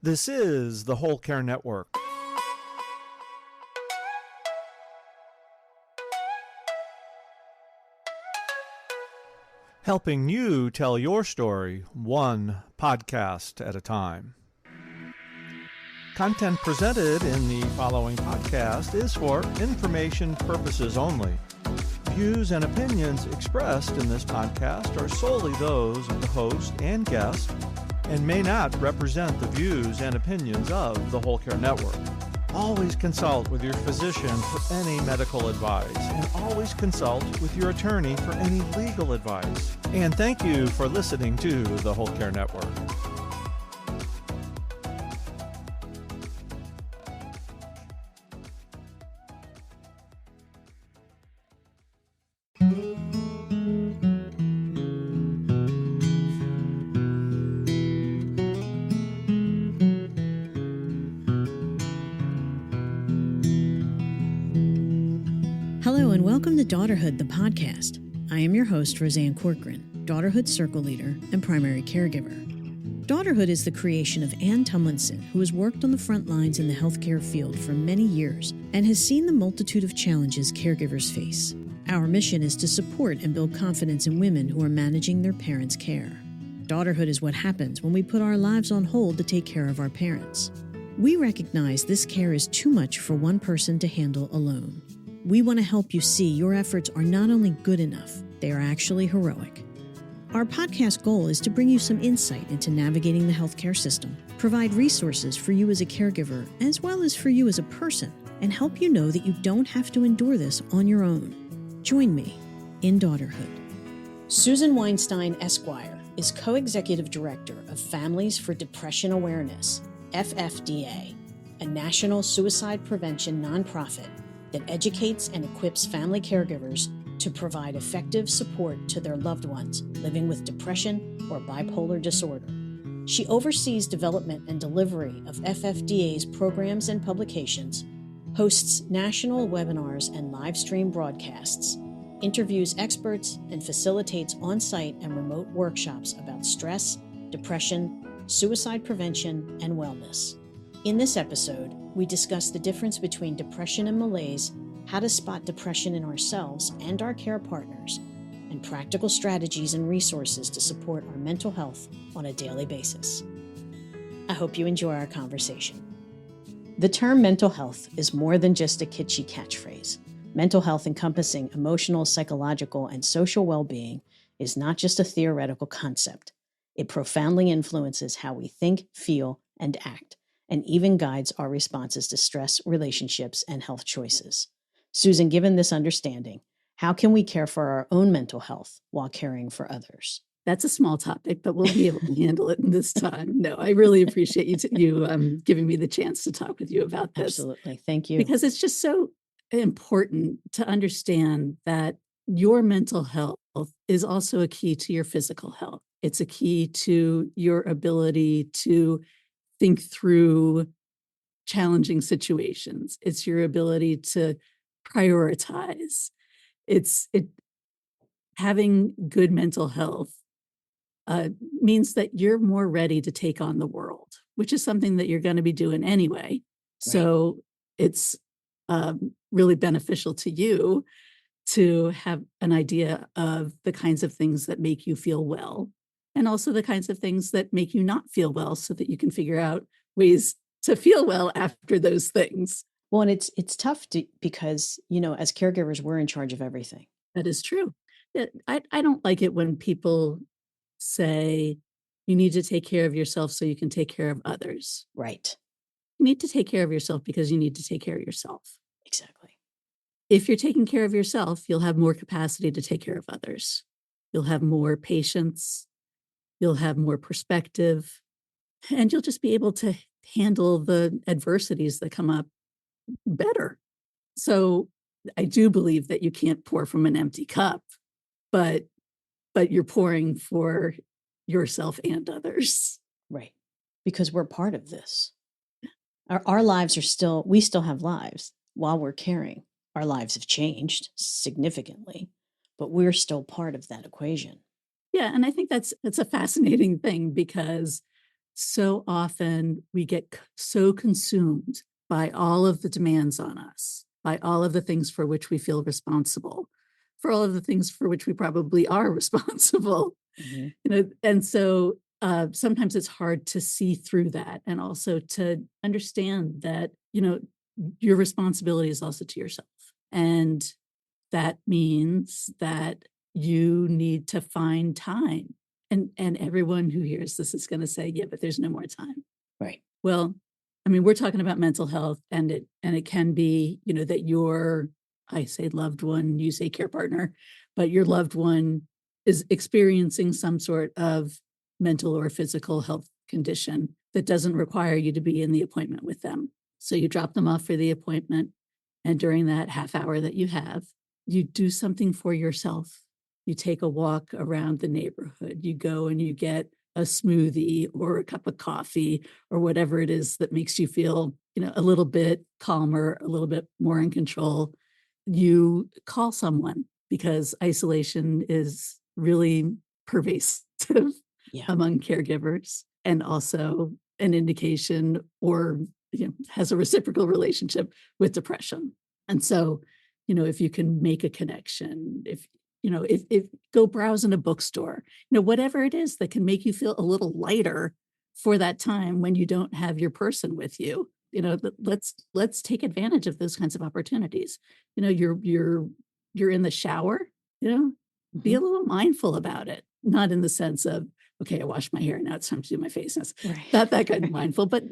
This is the Whole Care Network. Helping you tell your story one podcast at a time. Content presented in the following podcast is for information purposes only. Views and opinions expressed in this podcast are solely those of the host and guest and may not represent the views and opinions of the Whole Care Network. Always consult with your physician for any medical advice, and always consult with your attorney for any legal advice. And thank you for listening to the Whole Care Network. Hello and welcome to Daughterhood, the podcast. I am your host, Roseanne Corcoran, Daughterhood Circle Leader and Primary Caregiver. Daughterhood is the creation of Ann Tumlinson, who has worked on the front lines in the healthcare field for many years and has seen the multitude of challenges caregivers face. Our mission is to support and build confidence in women who are managing their parents' care. Daughterhood is what happens when we put our lives on hold to take care of our parents. We recognize this care is too much for one person to handle alone. We want to help you see your efforts are not only good enough, they are actually heroic. Our podcast goal is to bring you some insight into navigating the healthcare system, provide resources for you as a caregiver as well as for you as a person, and help you know that you don't have to endure this on your own. Join me in Daughterhood. Susan Weinstein, Esquire, is Co-Executive Director of Families for Depression Awareness, FFDA, a national suicide prevention nonprofit that educates and equips family caregivers to provide effective support to their loved ones living with depression or bipolar disorder. She oversees development and delivery of FFDA's programs and publications, hosts national webinars and live stream broadcasts, interviews experts, and facilitates on-site and remote workshops about stress, depression, suicide prevention, and wellness. In this episode, we discuss the difference between depression and malaise, how to spot depression in ourselves and our care partners, and practical strategies and resources to support our mental health on a daily basis. I hope you enjoy our conversation. The term mental health is more than just a kitschy catchphrase. Mental health encompassing emotional, psychological, and social well-being is not just a theoretical concept. It profoundly influences how we think, feel, and act, and even guides our responses to stress, relationships, and health choices. Susan, given this understanding, how can we care for our own mental health while caring for others? That's a small topic, but we'll be able to handle it in this time. No, I really appreciate you giving me the chance to talk with you about this. Absolutely. Thank you. Because it's just so important to understand that your mental health is also a key to your physical health. It's a key to your ability to think through challenging situations. It's your ability to prioritize. Having good mental health means that you're more ready to take on the world, which is something that you're going to be doing anyway. Right. So it's really beneficial to you to have an idea of the kinds of things that make you feel well, and also the kinds of things that make you not feel well, so that you can figure out ways to feel well after those things. Well, and it's tough because, as caregivers, we're in charge of everything. That is true. I don't like it when people say you need to take care of yourself so you can take care of others. Right. You need to take care of yourself because you need to take care of yourself. Exactly. If you're taking care of yourself, you'll have more capacity to take care of others. You'll have more patience. You'll have more perspective, and you'll just be able to handle the adversities that come up better. So I do believe that you can't pour from an empty cup, but you're pouring for yourself and others. Right. Because we're part of this. Our lives we still have lives while we're caring. Our lives have changed significantly, but we're still part of that equation. Yeah, and I think that's a fascinating thing, because so often we get so consumed by all of the demands on us, by all of the things for which we feel responsible, for all of the things for which we probably are responsible. And so sometimes it's hard to see through that, and also to understand that, your responsibility is also to yourself. And that means that you need to find time. And everyone who hears this is going to say, yeah, but there's no more time. Right. Well, I mean, we're talking about mental health, and it can be, that your, I say loved one, you say care partner, but your loved one is experiencing some sort of mental or physical health condition that doesn't require you to be in the appointment with them. So you drop them off for the appointment, and during that half hour that you have, you do something for yourself. You take a walk around the neighborhood. You go and you get a smoothie or a cup of coffee or whatever it is that makes you feel, a little bit calmer, a little bit more in control. You call someone, because isolation is really pervasive among caregivers, and also an indication, or has a reciprocal relationship with depression. And so, if you can make a connection, if go browse in a bookstore, whatever it is that can make you feel a little lighter for that time when you don't have your person with you, let's take advantage of those kinds of opportunities. You're in the shower, be a little mindful about it, not in the sense of, okay, I washed my hair, now it's time to do my face. Not that kind of mindful, but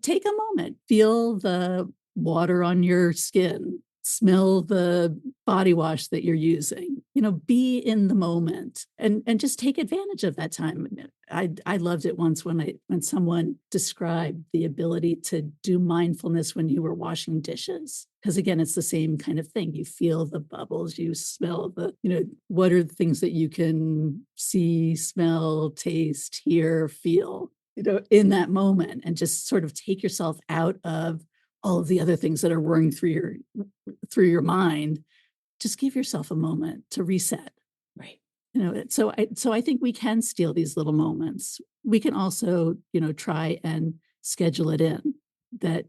take a moment, feel the water on your skin, smell the body wash that you're using, be in the moment, and just take advantage of that time. I loved it once when someone described the ability to do mindfulness when you were washing dishes. Because again, it's the same kind of thing. You feel the bubbles, you smell what are the things that you can see, smell, taste, hear, feel, in that moment, and just sort of take yourself out of all of the other things that are whirring through your mind. Just give yourself a moment to reset. Right. So I think we can steal these little moments. We can also, try and schedule it in that,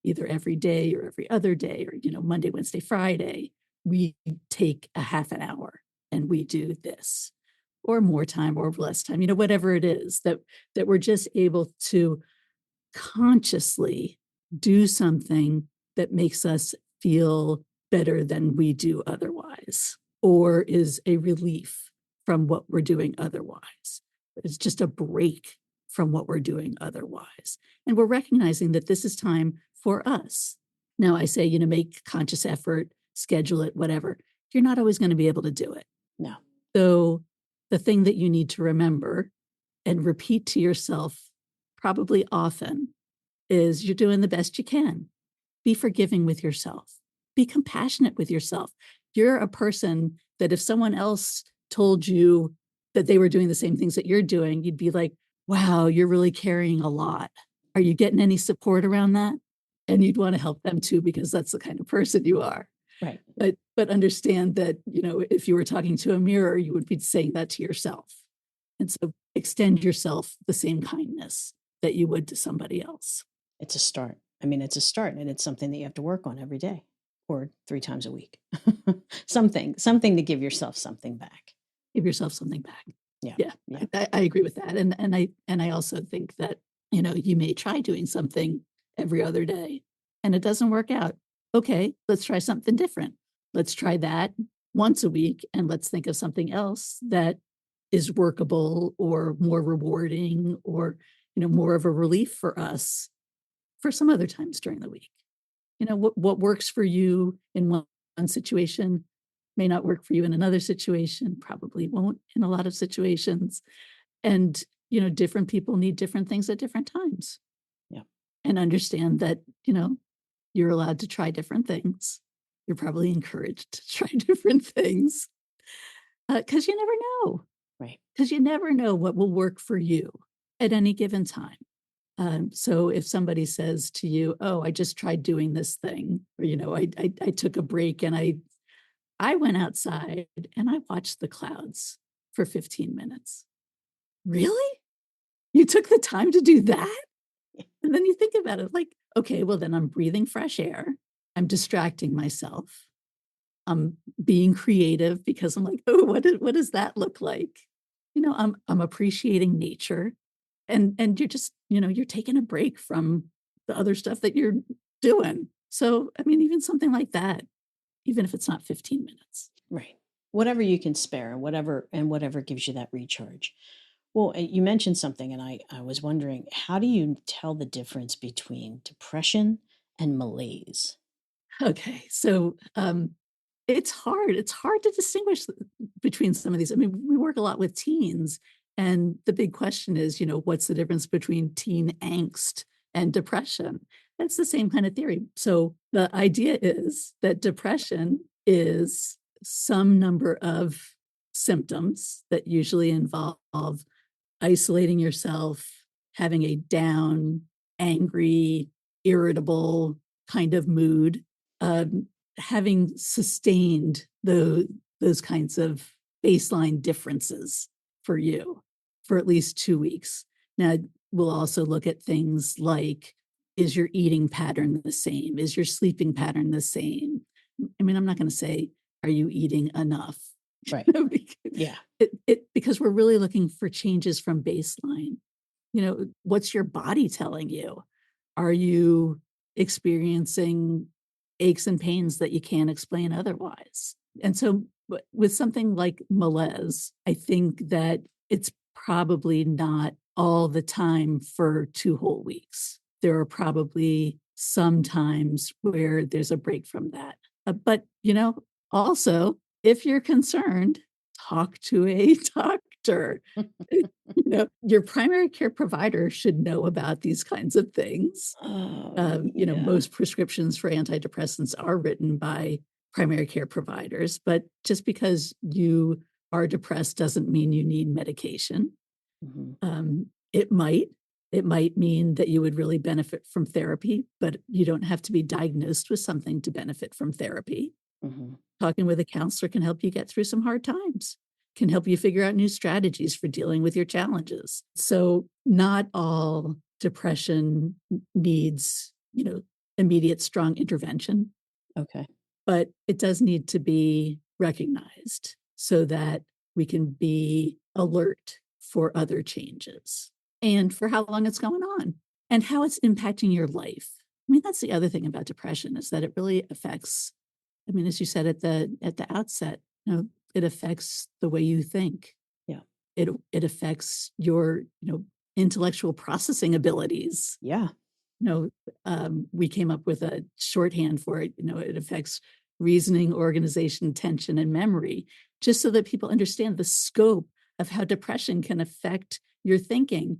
either every day or every other day, or, Monday, Wednesday, Friday, we take a half an hour and we do this, or more time or less time, whatever it is that we're just able to consciously do something that makes us feel better than we do otherwise, or is a relief from what we're doing otherwise. It's just a break from what we're doing otherwise. And we're recognizing that this is time for us. Now, I say, make conscious effort, schedule it, whatever. You're not always going to be able to do it. No. So the thing that you need to remember and repeat to yourself, probably often, is you're doing the best you can. Be forgiving with yourself. Be compassionate with yourself. You're a person that if someone else told you that they were doing the same things that you're doing, you'd be like, wow, you're really carrying a lot. Are you getting any support around that? And you'd want to help them too, because that's the kind of person you are. Right. But understand that, if you were talking to a mirror, you would be saying that to yourself. And so extend yourself the same kindness that you would to somebody else. It's a start. I mean, it's a start, and it's something that you have to work on every day or 3 times a week. something to give yourself something back. Give yourself something back. Yeah. I agree with that. And I also think that, you may try doing something every other day and it doesn't work out. Okay, let's try something different. Let's try that once a week, and let's think of something else that is workable or more rewarding, or, more of a relief for us for some other times during the week. What works for you in one situation may not work for you in another situation, probably won't in a lot of situations. And, different people need different things at different times. Yeah. And understand that, you're allowed to try different things. You're probably encouraged to try different things, because you never know. Right. Because you never know what will work for you at any given time. So if somebody says to you, oh, I just tried doing this thing, or, I took a break and I went outside and I watched the clouds for 15 minutes. Really? You took the time to do that? And then you think about it like, okay, well, then I'm breathing fresh air. I'm distracting myself. I'm being creative because I'm like, oh, what does that look like? I'm appreciating nature, and you're just, you're taking a break from the other stuff that you're doing. So, I mean, even something like that, even if it's not 15 minutes. Right. Whatever you can spare, and whatever gives you that recharge. Well, you mentioned something, and I was wondering, how do you tell the difference between depression and malaise? Okay, so it's hard. It's hard to distinguish between some of these. I mean, we work a lot with teens, and the big question is, what's the difference between teen angst and depression? That's the same kind of theory. So the idea is that depression is some number of symptoms that usually involve isolating yourself, having a down, angry, irritable kind of mood, having sustained those kinds of baseline differences for you for at least 2 weeks. Now, we'll also look at things like, is your eating pattern the same? Is your sleeping pattern the same? I mean, I'm not going to say, are you eating enough? Right. Yeah. Because we're really looking for changes from baseline. What's your body telling you? Are you experiencing aches and pains that you can't explain otherwise? And so with something like malaise, I think that it's probably not all the time for 2 whole weeks. There are probably some times where there's a break from that. But, also, if you're concerned, talk to a doctor. Your primary care provider should know about these kinds of things. Yeah. Most prescriptions for antidepressants are written by primary care providers, but just because you are depressed doesn't mean you need medication. Mhm. It might mean that you would really benefit from therapy, but you don't have to be diagnosed with something to benefit from therapy. Mhm. Talking with a counselor can help you get through some hard times, can help you figure out new strategies for dealing with your challenges. So not all depression needs, immediate strong intervention, Okay. but it does need to be recognized so that we can be alert for other changes and for how long it's going on and how it's impacting your life. I mean, that's the other thing about depression is that it really affects, I mean, as you said at the outset, it affects the way you think. Yeah. It affects your, intellectual processing abilities. Yeah. We came up with a shorthand for it. It affects reasoning, organization, attention, and memory, just so that people understand the scope of how depression can affect your thinking.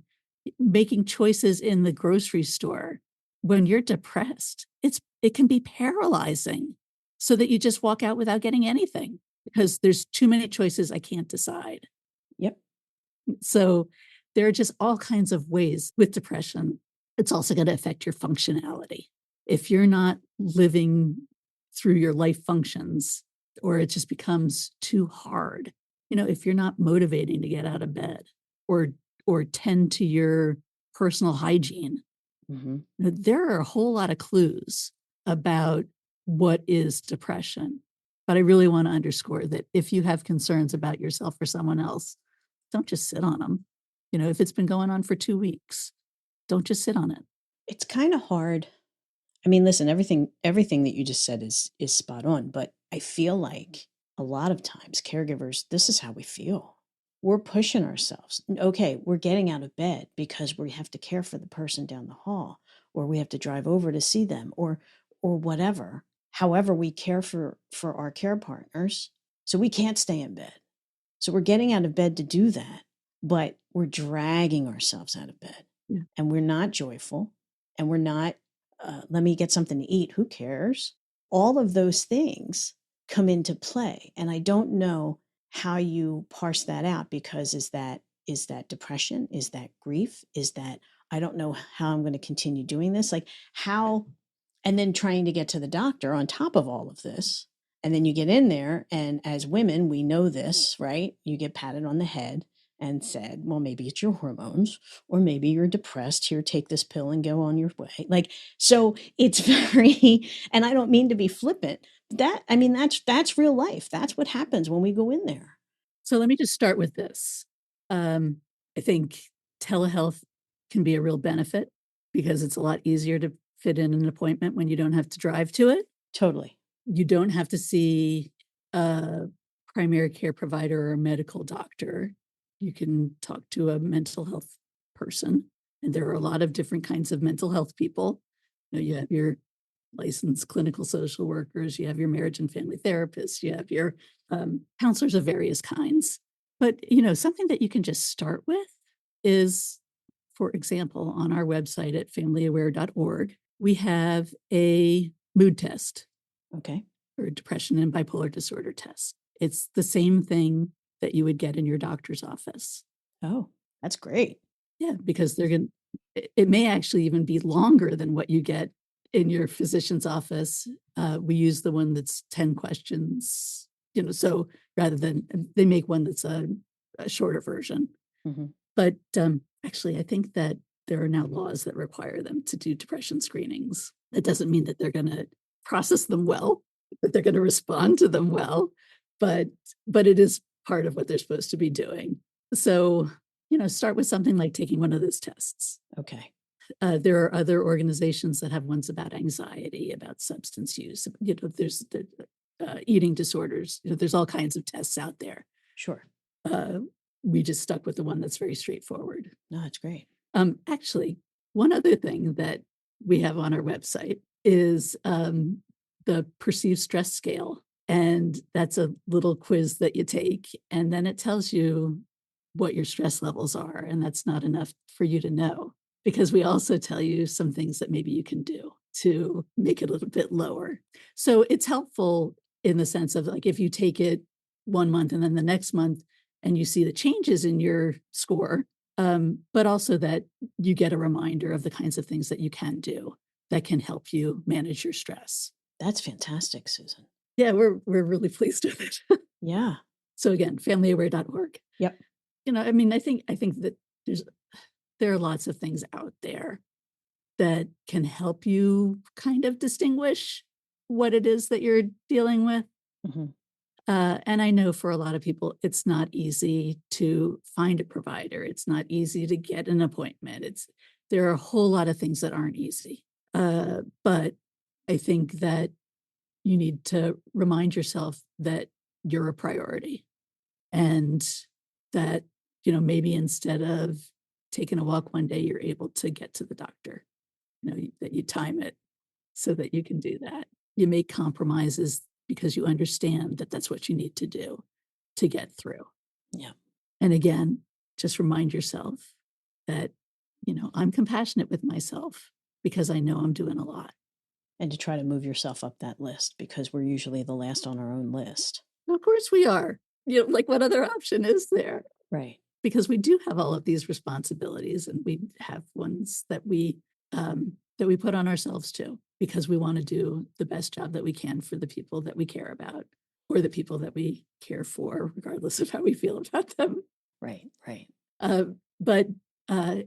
Making choices in the grocery store when you're depressed, it can be paralyzing, so that you just walk out without getting anything because there's too many choices. I can't decide. Yep. So there are just all kinds of ways with depression. It's also going to affect your functionality. If you're not living through your life functions, or it just becomes too hard, if you're not motivating to get out of bed or tend to your personal hygiene, Mhm. there are a whole lot of clues about what is depression. But I really want to underscore that if you have concerns about yourself or someone else, don't just sit on them. If it's been going on for 2 weeks, don't just sit on it. It's kind of hard. I mean, listen, everything that you just said is spot on, but I feel like a lot of times caregivers, this is how we feel. We're pushing ourselves. Okay, we're getting out of bed because we have to care for the person down the hall, or we have to drive over to see them, or whatever. However, we care for our care partners, so we can't stay in bed. So we're getting out of bed to do that, but we're dragging ourselves out of bed, Yeah. and we're not joyful, and we're not, let me get something to eat. Who cares? All of those things come into play. And I don't know how you parse that out, because is that depression? Is that grief? Is that, I don't know how I'm going to continue doing this? Like how, and then trying to get to the doctor on top of all of this. And then you get in there, and as women, we know this, right? You get patted on the head. and said, well, maybe it's your hormones, or maybe you're depressed. Here, take this pill and go on your way. Like, so it's very, and I don't mean to be flippant. That's real life. That's what happens when we go in there. So let me just start with this. I think telehealth can be a real benefit because it's a lot easier to fit in an appointment when you don't have to drive to it. Totally. You don't have to see a primary care provider or a medical doctor. You can talk to a mental health person, and there are a lot of different kinds of mental health people. You have your licensed clinical social workers, you have your marriage and family therapists, you have your counselors of various kinds. But, something that you can just start with is, for example, on our website at familyaware.org, we have a mood test. Okay. Or depression and bipolar disorder test. It's the same thing that you would get in your doctor's office. Oh, that's great. Yeah, because it may actually even be longer than what you get in your physician's office. We use the one that's 10 questions, so rather than, they make one that's a shorter version. Mm-hmm. But actually, I think that there are now laws that require them to do depression screenings. That doesn't mean that they're going to process them well, that they're going to respond to them well, but it is part of what they're supposed to be doing. So, start with something like taking one of those tests. Okay. There are other organizations that have ones about anxiety, about substance use. There's the eating disorders. There's all kinds of tests out there. Sure. We just stuck with the one that's very straightforward. No, it's great. Actually, one other thing that we have on our website is the perceived stress scale. And that's a little quiz that you take, and then it tells you what your stress levels are. And that's not enough for you to know, because we also tell you some things that maybe you can do to make it a little bit lower. So it's helpful in the sense of, like, if you take it 1 month and then the next month and you see the changes in your score, but also that you get a reminder of the kinds of things that you can do that can help you manage your stress. That's fantastic, Susan. Yeah, we're really pleased with it. Yeah. So again, familyaware.org. Yep. I think that there are lots of things out there that can help you kind of distinguish what it is that you're dealing with. Mm-hmm. And I know for a lot of people, it's not easy to find a provider. It's not easy to get an appointment. There are a whole lot of things that aren't easy. But I think that you need to remind yourself that you're a priority, and that, maybe instead of taking a walk one day, you're able to get to the doctor, that you time it so that you can do that. You make compromises because you understand that that's what you need to do to get through. Yeah. And again, just remind yourself that, I'm compassionate with myself because I know I'm doing a lot. And to try to move yourself up that list, because we're usually the last on our own list. Of course we are. Like, what other option is there? Right. Because we do have all of these responsibilities, and we have ones that we put on ourselves too, because we want to do the best job that we can for the people that we care about, or the people that we care for, regardless of how we feel about them. Right. Right. But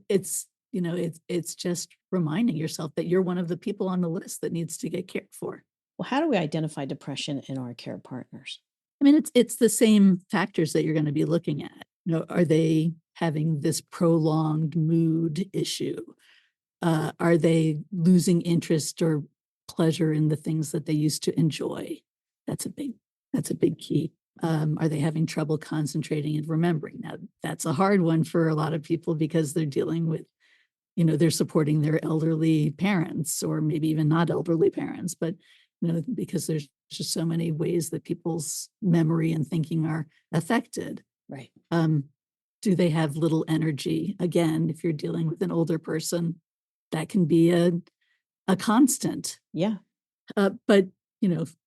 it's just reminding yourself that you're one of the people on the list that needs to get cared for. Well, how do we identify depression in our care partners? It's the same factors that you're going to be looking at. Are they having this prolonged mood issue? Are they losing interest or pleasure in the things that they used to enjoy? That's a big key. Are they having trouble concentrating and remembering? Now, that's a hard one for a lot of people because they're dealing with, they're supporting their elderly parents, or maybe even not elderly parents, but, because there's just so many ways that people's memory and thinking are affected. Right. Do they have little energy? Again, if you're dealing with an older person, that can be a constant. Yeah. But,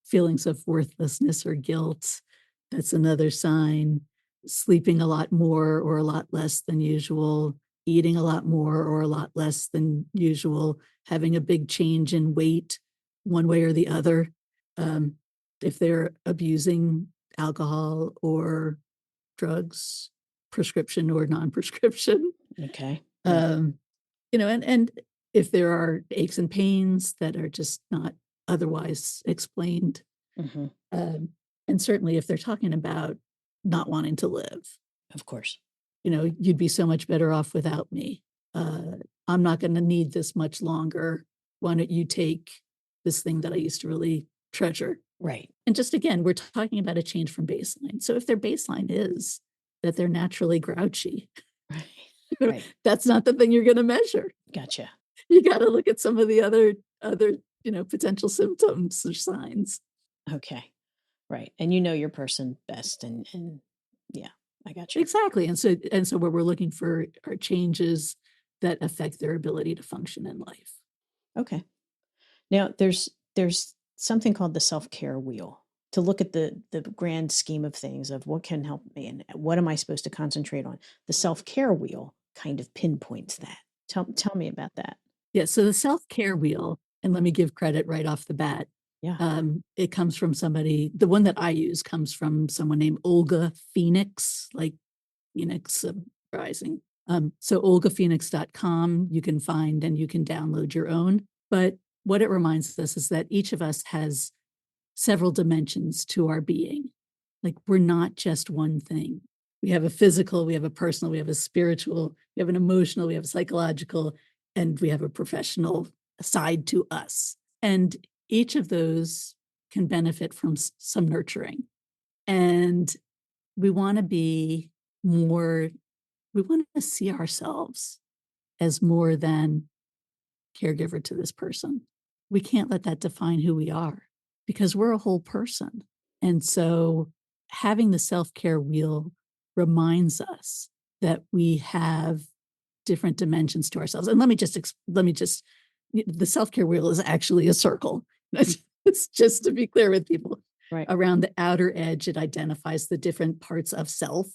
feelings of worthlessness or guilt, that's another sign. Sleeping a lot more or a lot less than usual, eating a lot more or a lot less than usual, having a big change in weight one way or the other. If they're abusing alcohol or drugs, prescription or non-prescription. Okay. Yeah. And if there are aches and pains that are just not otherwise explained, Mm-hmm. and certainly if they're talking about not wanting to live, Of course. you'd be so much better off without me. I'm not going to need this much longer. Why don't you take this thing that I used to really treasure? Right. And just again, we're talking about a change from baseline. So if their baseline is that they're naturally grouchy, Right. Right. that's not the thing you're going to measure. Gotcha. You got to look at some of the other potential symptoms or signs. Okay. Right. And you know your person best, and yeah, I got you. Exactly. And so what we're looking for are changes that affect their ability to function in life. Okay. Now there's something called the self-care wheel, to look at the grand scheme of things, of what can help me and what am I supposed to concentrate on. The self-care wheel kind of pinpoints that. Tell me about that. Yeah. So the self-care wheel, and let me give credit right off the bat. Yeah. It comes from somebody, the one that I use comes from someone named Olga Phoenix, like Phoenix Rising. So olgaphoenix.com, you can find and you can download your own. But what it reminds us is that each of us has several dimensions to our being. Like, we're not just one thing. We have a physical, we have a personal, we have a spiritual, we have an emotional, we have a psychological, and we have a professional side to us. And each of those can benefit from some nurturing. And we want to be more, we want to see ourselves as more than caregiver to this person. We can't let that define who we are, because we're a whole person. And so having the self-care wheel reminds us that we have different dimensions to ourselves. And let me just, the self-care wheel is actually a circle. It's just to be clear with people. Right. Around the outer edge, it identifies the different parts of self,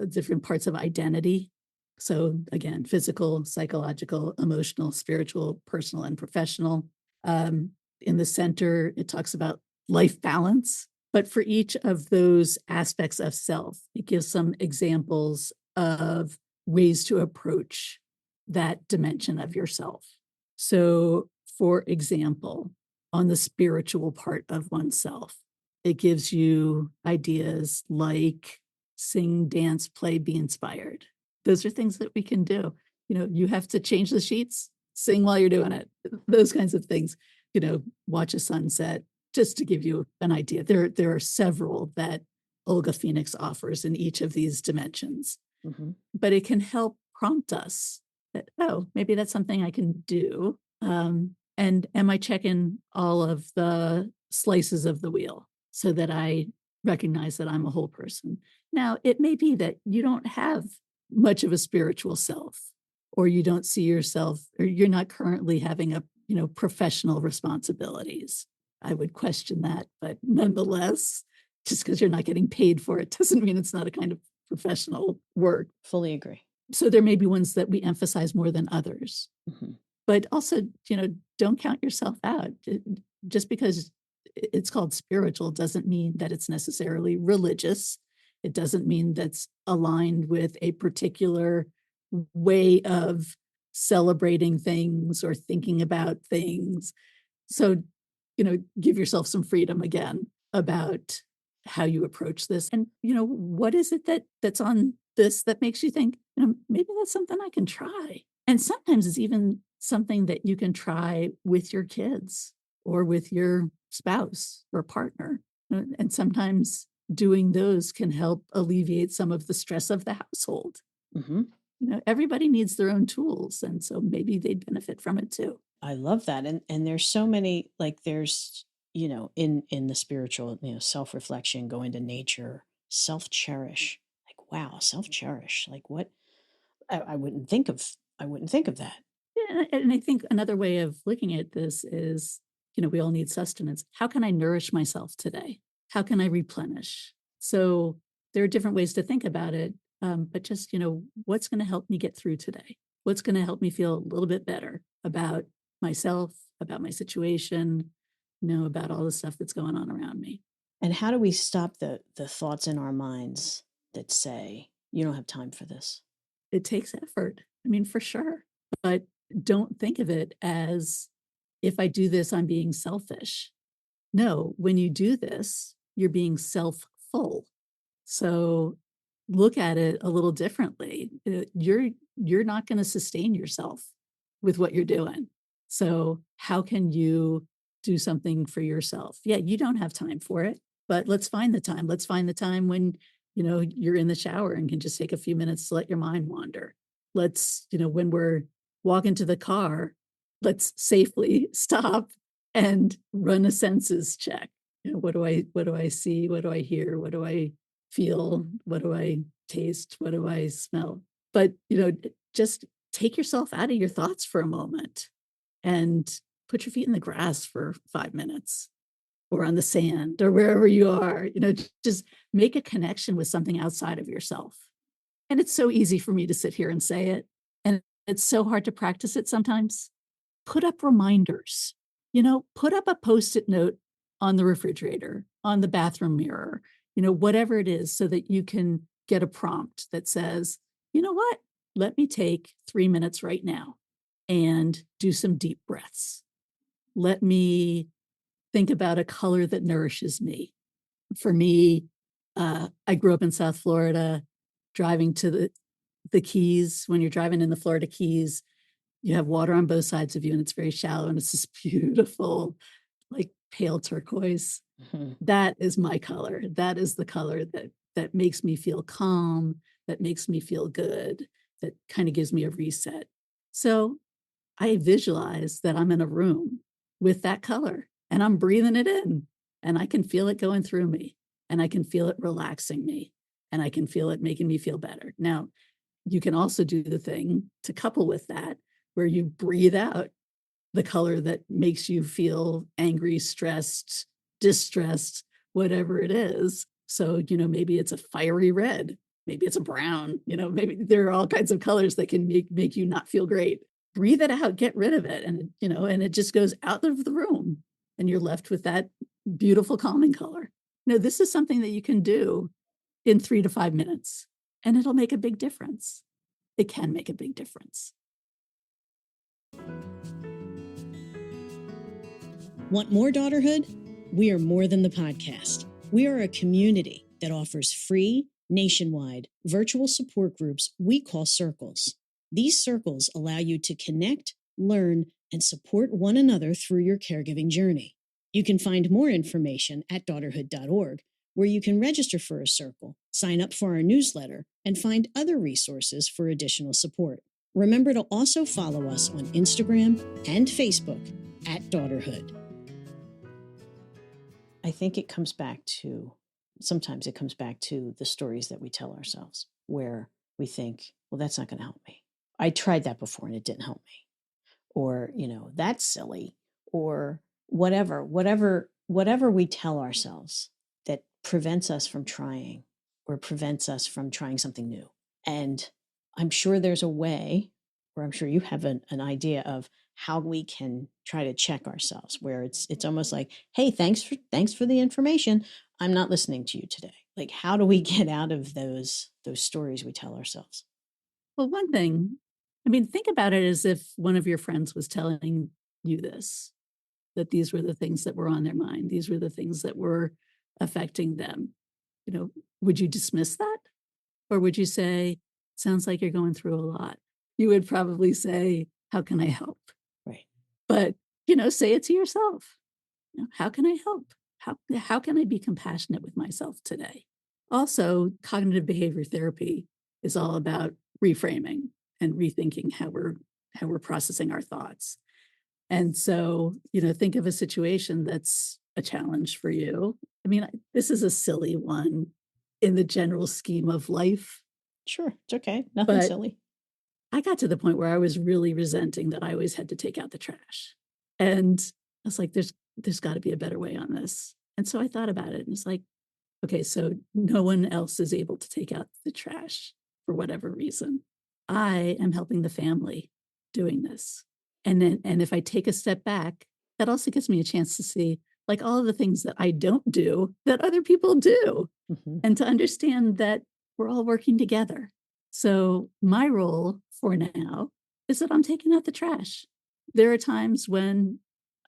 different parts of identity. So again, physical, psychological, emotional, spiritual, personal, and professional. In the center, it talks about life balance. But for each of those aspects of self, it gives some examples of ways to approach that dimension of yourself. So, for example, on the spiritual part of oneself, it gives you ideas like sing, dance, play, be inspired. Those are things that we can do. You have to change the sheets, sing while you're doing it. Those kinds of things. Watch a sunset, just to give you an idea. There are several that Olga Phoenix offers in each of these dimensions. Mm-hmm. But it can help prompt us that, oh, maybe that's something I can do. And am I checking all of the slices of the wheel so that I recognize that I'm a whole person? Now, it may be that you don't have much of a spiritual self, or you don't see yourself, or you're not currently having professional responsibilities. I would question that, but nonetheless, just because you're not getting paid for it doesn't mean it's not a kind of professional work. Fully agree. So there may be ones that we emphasize more than others. Mm-hmm. But also, don't count yourself out. Just because it's called spiritual doesn't mean that it's necessarily religious. It doesn't mean that's aligned with a particular way of celebrating things or thinking about things. So, give yourself some freedom again about how you approach this. And, what is it that's on this that makes you think, maybe that's something I can try. And sometimes it's even something that you can try with your kids or with your spouse or partner. And sometimes doing those can help alleviate some of the stress of the household. Mm-hmm. Everybody needs their own tools. And so maybe they'd benefit from it too. I love that. And there's so many, like there's, in the spiritual, self-reflection, go into nature, self-cherish. Like, wow, self-cherish. Like what? I wouldn't think of that. Yeah, and I think another way of looking at this is, we all need sustenance. How can I nourish myself today? How can I replenish? So there are different ways to think about it, but just, what's going to help me get through today? What's going to help me feel a little bit better about myself, about my situation, about all the stuff that's going on around me. And how do we stop the thoughts in our minds that say, you don't have time for this. It takes effort. I mean, for sure. But don't think of it as if I do this, I'm being selfish. No, when you do this, you're being self-full. So look at it a little differently. You're not going to sustain yourself with what you're doing. So how can you do something for yourself? Yeah, you don't have time for it, but let's find the time. Let's find the time when, you're in the shower and can just take a few minutes to let your mind wander. Let's, when we're walking to the car, let's safely stop and run a senses check. What do I see? What do I hear? What do I feel? What do I taste? What do I smell? But, just take yourself out of your thoughts for a moment and put your feet in the grass for 5 minutes or on the sand or wherever you are, just make a connection with something outside of yourself. And it's so easy for me to sit here and say it. And it's so hard to practice it sometimes. Put up reminders, put up a Post-it note on the refrigerator, on the bathroom mirror, whatever it is, so that you can get a prompt that says, you know what, let me take 3 minutes right now and do some deep breaths. Let me think about a color that nourishes me. For me, I grew up in South Florida, driving to the Keys. When you're driving in the Florida Keys, you have water on both sides of you and it's very shallow and it's this beautiful, like pale turquoise. Mhm. That is my color. That is the color that makes me feel calm, that makes me feel good, that kind of gives me a reset. So I visualize that I'm in a room with that color and I'm breathing it in and I can feel it going through me and I can feel it relaxing me and I can feel it making me feel better. Now, you can also do the thing to couple with that where you breathe out the color that makes you feel angry, stressed, distressed, whatever it is. So, maybe it's a fiery red, maybe it's a brown, maybe there are all kinds of colors that can make you not feel great. Breathe it out, get rid of it. And, and it just goes out of the room and you're left with that beautiful calming color. This is something that you can do in 3 to 5 minutes and it'll make a big difference. It can make a big difference. Want more daughterhood? We are more than the podcast. We are a community that offers free, nationwide, virtual support groups we call circles. These circles allow you to connect, learn, and support one another through your caregiving journey. You can find more information at daughterhood.org, where you can register for a circle, sign up for our newsletter, and find other resources for additional support. Remember to also follow us on Instagram and Facebook at Daughterhood. I think sometimes it comes back to the stories that we tell ourselves, where we think, well, that's not going to help me. I tried that before and it didn't help me. Or, that's silly, or whatever we tell ourselves that prevents us from trying or prevents us from trying something new. And I'm sure there's a way, or I'm sure you have an idea of how we can try to check ourselves, where it's almost like, hey, thanks for the information. I'm not listening to you today. Like, how do we get out of those stories we tell ourselves? Well, one thing, think about it as if one of your friends was telling you this, that these were the things that were on their mind. These were the things that were affecting them. Would you dismiss that? Or would you say, sounds like you're going through a lot? You would probably say, how can I help? Right. But, say it to yourself. How can I help? How can I be compassionate with myself today? Also, cognitive behavior therapy is all about reframing and rethinking how we're processing our thoughts. And so, think of a situation that's a challenge for you. This is a silly one in the general scheme of life. Sure, it's okay. Nothing But silly. I got to the point where I was really resenting that I always had to take out the trash. And I was like, there's got to be a better way on this. And so I thought about it and it's like, okay, so no one else is able to take out the trash for whatever reason. I am helping the family doing this. And if I take a step back, that also gives me a chance to see like all of the things that I don't do that other people do. Mm-hmm. And to understand that we're all working together. So my role for now is that I'm taking out the trash. There are times when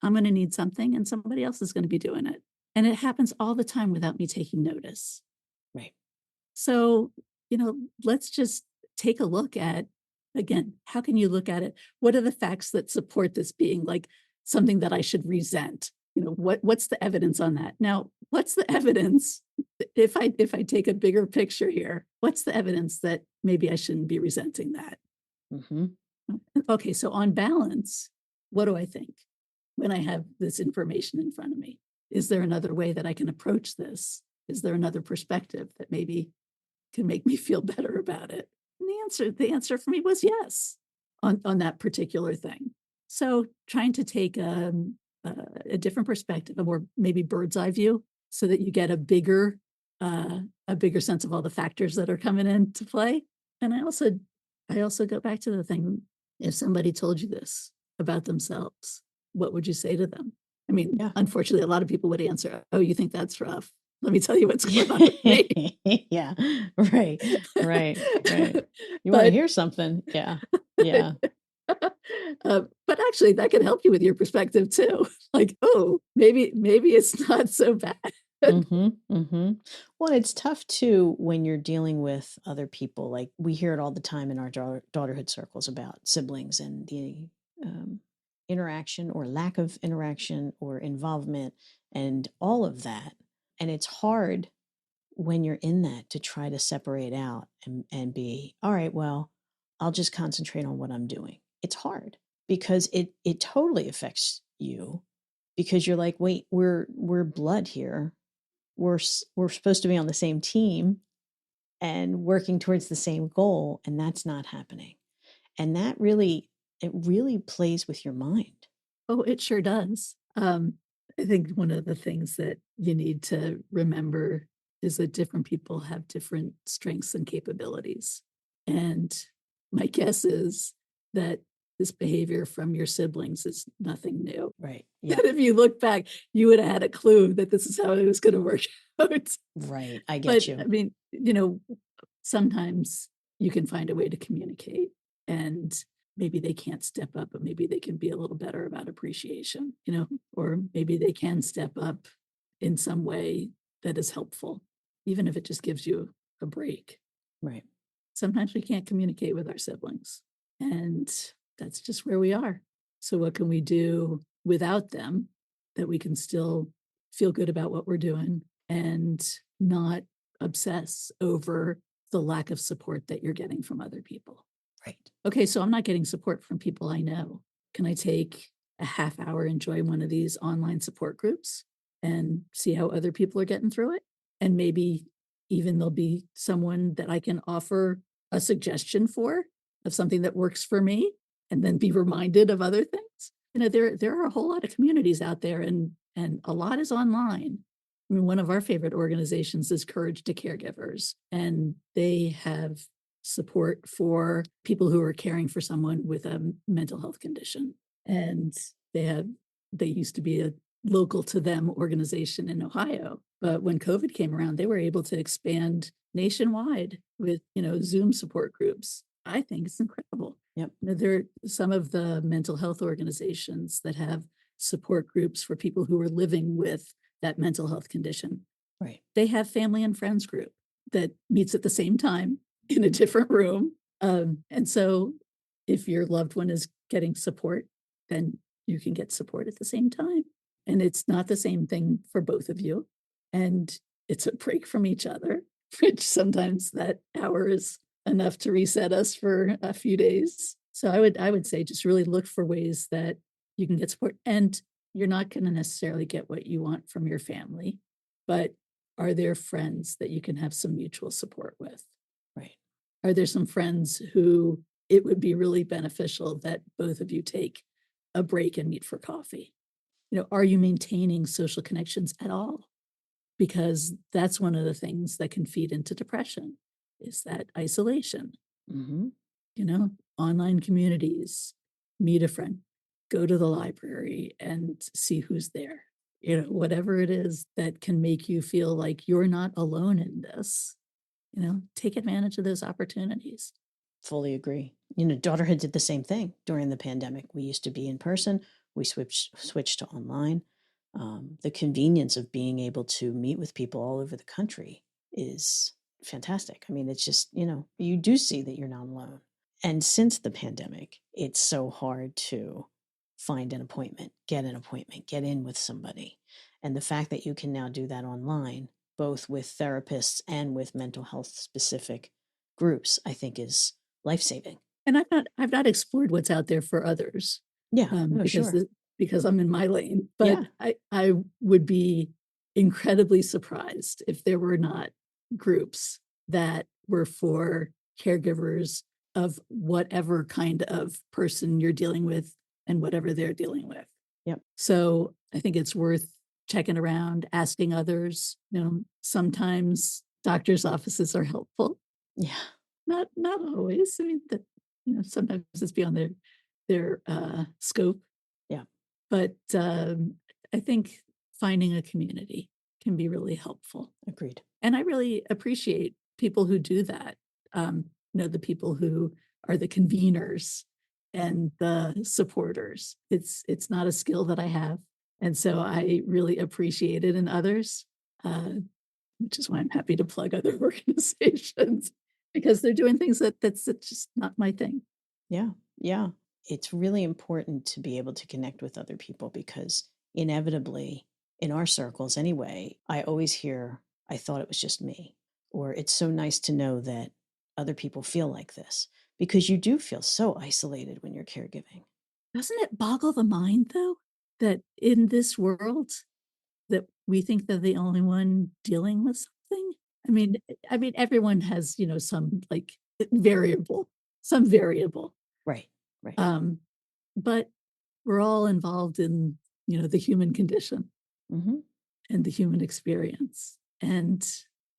I'm going to need something and somebody else is going to be doing it. And it happens all the time without me taking notice. Right. So, let's just take a look at, again, how can you look at it? What are the facts that support this being like something that I should resent? What's the evidence on that? Now, what's the evidence if I take a bigger picture here? What's the evidence that maybe I shouldn't be resenting that? Mm-hmm. Okay, so on balance, what do I think when I have this information in front of me? Is there another way that I can approach this? Is there another perspective that maybe can make me feel better about it? And the answer for me was yes on that particular thing. So trying to take a different perspective, a more maybe bird's eye view, so that you get a bigger sense of all the factors that are coming into play. And I also go back to the thing: if somebody told you this about themselves, what would you say to them? I mean, Yeah. Unfortunately, a lot of people would answer, "Oh, you think that's rough? Let me tell you what's going on with me." Yeah. Right. You want to But hear something? Yeah. Yeah. but actually, that can help you with your perspective too. Like, oh, maybe it's not so bad. Mm-hmm. Mm-hmm. Well, it's tough too when you're dealing with other people. Like we hear it all the time in our daughterhood circles about siblings and the interaction or lack of interaction or involvement and all of that. And it's hard when you're in that to try to separate out and be, all right, well, I'll just concentrate on what I'm doing. It's hard because it totally affects you because you're like, wait, we're blood here. We're supposed to be on the same team and working towards the same goal, and that's not happening. And it really plays with your mind. Oh, it sure does. I think one of the things that you need to remember is that different people have different strengths and capabilities. And my guess is that this behavior from your siblings is nothing new. Right. Yeah. That if you look back, you would have had a clue that this is how it was going to work out. Right. I get But you. I mean, sometimes you can find a way to communicate, and maybe they can't step up, but maybe they can be a little better about appreciation, or maybe they can step up in some way that is helpful, even if it just gives you a break. Right. Sometimes we can't communicate with our siblings, and that's just where we are. So what can we do without them that we can still feel good about what we're doing and not obsess over the lack of support that you're getting from other people? Right. Okay, so I'm not getting support from people I know. Can I take a half hour and join one of these online support groups and see how other people are getting through it? And maybe even there'll be someone that I can offer a suggestion for of something that works for me, and then be reminded of other things. There are a whole lot of communities out there, and a lot is online. I mean, one of our favorite organizations is Courage to Caregivers, and they have support for people who are caring for someone with a mental health condition. And they used to be a local to them organization in Ohio. But when COVID came around, they were able to expand nationwide with, Zoom support groups. I think it's incredible. Yep. There are some of the mental health organizations that have support groups for people who are living with that mental health condition. Right. They have family and friends group that meets at the same time in a different room. And so if your loved one is getting support, then you can get support at the same time. And it's not the same thing for both of you. And it's a break from each other, which sometimes that hour is enough to reset us for a few days. So I would say just really look for ways that you can get support. And you're not going to necessarily get what you want from your family, but are there friends that you can have some mutual support with? Right. Are there some friends who it would be really beneficial that both of you take a break and meet for coffee? Are you maintaining social connections at all? Because that's one of the things that can feed into depression, is that isolation. Mm-hmm. Online communities, meet a friend, go to the library and see who's there. Whatever it is that can make you feel like you're not alone in this, take advantage of those opportunities. Fully agree. Daughterhood did the same thing during the pandemic. We used to be in person. We switched to online. The convenience of being able to meet with people all over the country is fantastic. I mean, it's just, you do see that you're not alone. And since the pandemic, it's so hard to find an appointment, get in with somebody. And the fact that you can now do that online, both with therapists and with mental health specific groups, I think is life-saving. And I've not explored what's out there for others. Yeah, no, because sure. because I'm in my lane. But Yeah. I would be incredibly surprised if there were not groups that were for caregivers of whatever kind of person you're dealing with and whatever they're dealing with. Yep. So I think it's worth checking around, asking others. Sometimes doctors' offices are helpful. Yeah. Not always. I mean, sometimes it's beyond their scope. Yeah. But I think finding a community can be really helpful. Agreed. And I really appreciate people who do that. The people who are the conveners and the supporters. It's not a skill that I have. And so I really appreciate it in others, which is why I'm happy to plug other organizations because they're doing things that's just not my thing. Yeah. Yeah. It's really important to be able to connect with other people because inevitably, in our circles anyway, I always hear, I thought it was just me. Or it's so nice to know that other people feel like this because you do feel so isolated when you're caregiving. Doesn't it boggle the mind, though, that in this world that we think they're the only one dealing with something? I mean, everyone has, some like some variable. Right. Right. But we're all involved in, the human condition Mm-hmm. and the human experience. And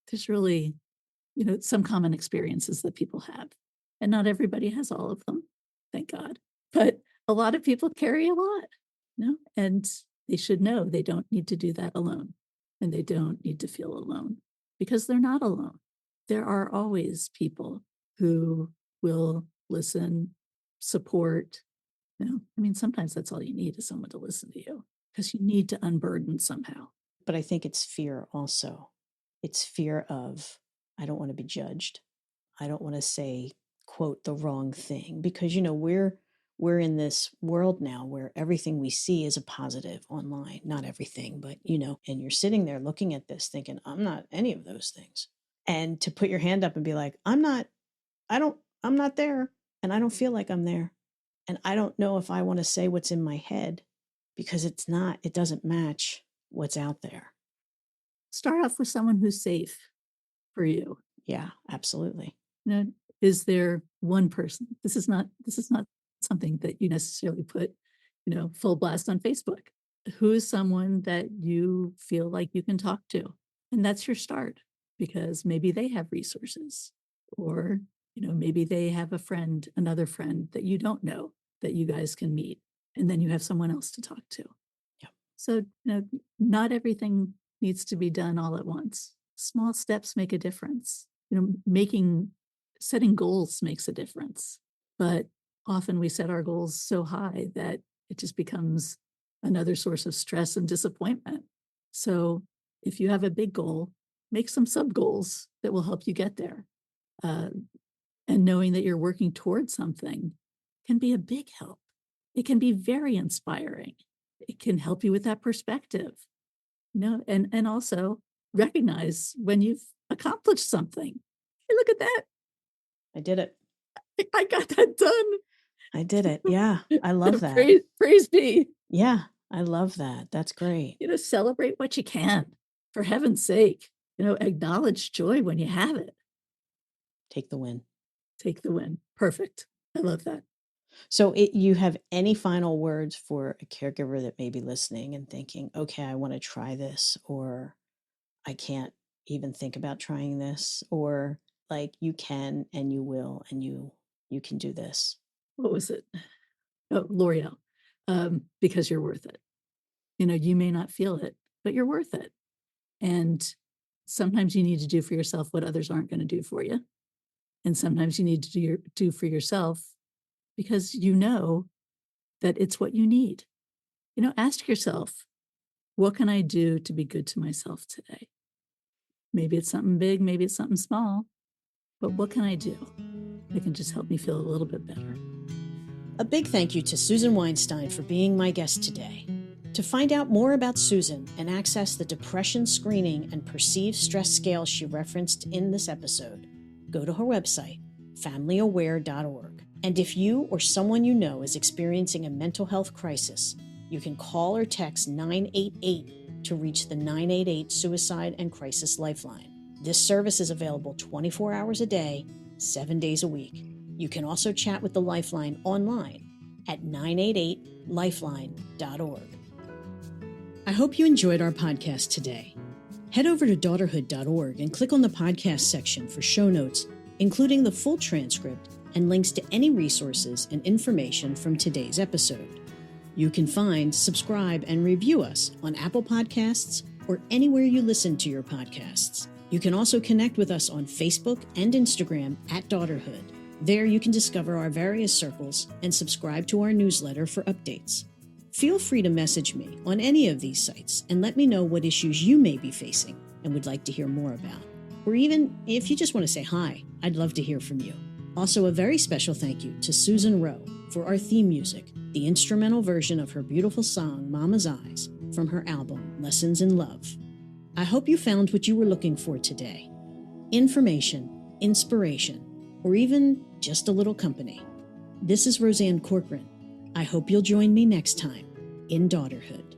there's really, some common experiences that people have. And not everybody has all of them, thank God. But a lot of people carry a lot, and they should know they don't need to do that alone. And they don't need to feel alone because they're not alone. There are always people who will listen, support. Sometimes that's all you need is someone to listen to you because you need to unburden somehow. But I think it's fear also. It's fear of, I don't want to be judged. I don't want to say, quote, the wrong thing because, we're in this world now where everything we see is a positive online. Not everything, but, and you're sitting there looking at this thinking, I'm not any of those things. And to put your hand up and be like, I'm not there. And I don't feel like I'm there. And I don't know if I want to say what's in my head because it doesn't match what's out there. Start off with someone who's safe for you. Yeah, absolutely. Is there one person? This is not something that you necessarily put, full blast on Facebook. Who's someone that you feel like you can talk to? And that's your start because maybe they have resources or, maybe they have another friend that you don't know that you guys can meet. And then you have someone else to talk to. Yeah. So, not everything needs to be done all at once. Small steps make a difference. Setting goals makes a difference, but often we set our goals so high that it just becomes another source of stress and disappointment. So if you have a big goal, make some sub goals that will help you get there. And knowing that you're working towards something can be a big help. It can be very inspiring. It can help you with that perspective, and also recognize when you've accomplished something. Hey, look at that. I did it. I got that done. I did it. Yeah. I love that. Praise be. Yeah. I love that. That's great. Celebrate what you can, for heaven's sake. Acknowledge joy when you have it. Take the win. Take the win. Perfect. I love that. So you have any final words for a caregiver that may be listening and thinking, okay, I want to try this, or I can't even think about trying this, or like you can and you will and you can do this? What was it? Oh, L'Oreal. Because you're worth it. You may not feel it, but you're worth it. And sometimes you need to do for yourself what others aren't going to do for you. And sometimes you need to do for yourself because you know that it's what you need. Ask yourself, what can I do to be good to myself today? Maybe it's something big, maybe it's something small, but what can I do that can just help me feel a little bit better? A big thank you to Susan Weinstein for being my guest today. To find out more about Susan and access the depression screening and perceived stress scale she referenced in this episode, go to her website, familyaware.org. And if you or someone you know is experiencing a mental health crisis, you can call or text 988 to reach the 988 Suicide and Crisis Lifeline. This service is available 24 hours a day, 7 days a week. You can also chat with the Lifeline online at 988lifeline.org. I hope you enjoyed our podcast today. Head over to daughterhood.org and click on the podcast section for show notes, including the full transcript and links to any resources and information from today's episode. You can find, subscribe, and review us on Apple Podcasts or anywhere you listen to your podcasts. You can also connect with us on Facebook and Instagram at Daughterhood. There you can discover our various circles and subscribe to our newsletter for updates. Feel free to message me on any of these sites and let me know what issues you may be facing and would like to hear more about. Or even if you just want to say hi, I'd love to hear from you. Also, a very special thank you to Susan Rowe for our theme music, the instrumental version of her beautiful song, Mama's Eyes, from her album, Lessons in Love. I hope you found what you were looking for today. Information, inspiration, or even just a little company. This is Roseanne Corcoran. I hope you'll join me next time in Daughterhood.